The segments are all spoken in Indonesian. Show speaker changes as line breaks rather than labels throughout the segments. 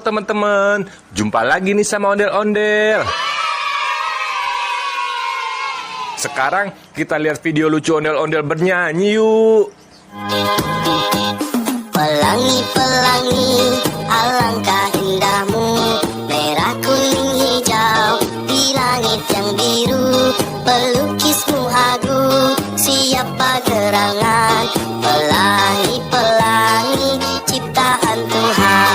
Halo teman-teman, jumpa lagi nih sama ondel-ondel. Sekarang kita lihat video lucu ondel-ondel bernyanyi yuk.
Pelangi-pelangi, alangkah indahmu, merah kuning hijau di langit yang biru. Pelukismu agung, siapa gerangan? Pelangi-pelangi, ciptaan Tuhan.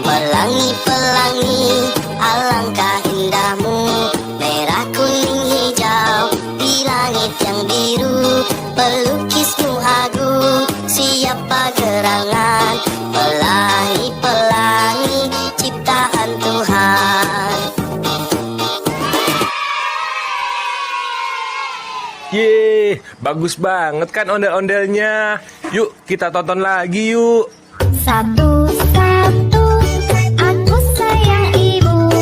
Pelangi-pelangi, alangkah indahmu, merah kuning hijau di langit yang biru. Pelukismu agung, siapa gerangan? Pelangi-pelangi, ciptaan Tuhan.
Yeay, bagus banget kan ondel-ondelnya. Yuk kita tonton lagi yuk.
Satu-satu, aku sayang ibu.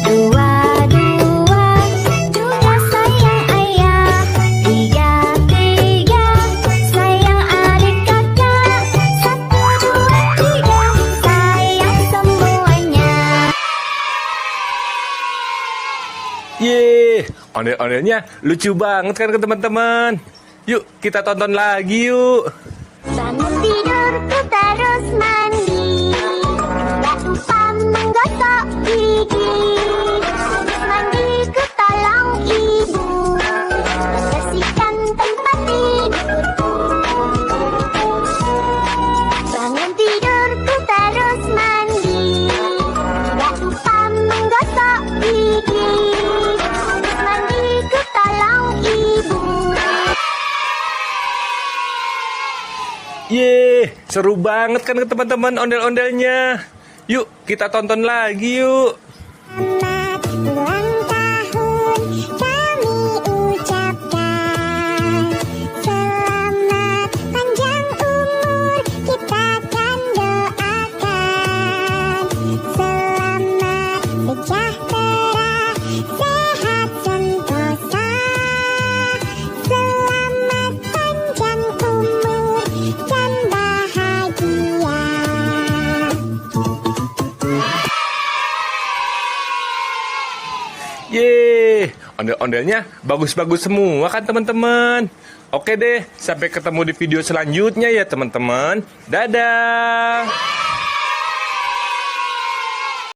Dua-dua, juga sayang ayah. Tiga-tiga, sayang adik kakak. Satu, dua, tiga, sayang semuanya.
Yeay, ondel-ondelnya lucu banget kan ke teman-teman. Yuk kita tonton lagi yuk.
Bangun tidurku terus mandi, gak lupa menggosok gigi. Habis mandi ku tolong ibu, bersihkan tempat tidurku. Bangun tidurku terus mandi, gak lupa menggosok gigi. Habis mandi ku tolong ibu.
Yeay, seru banget kan ke teman-teman ondel-ondelnya. Yuk kita tonton lagi yuk.
Selamat ulang tahun kami ucapkan. Selamat panjang umur kita kan doakan. Selamat sejahtera, sehat sentosa. Selamat panjang umur dan bahagia.
Yeay, ondel-ondelnya bagus-bagus semua kan teman-teman. Oke deh, sampai ketemu di video selanjutnya ya teman-teman. Dadah.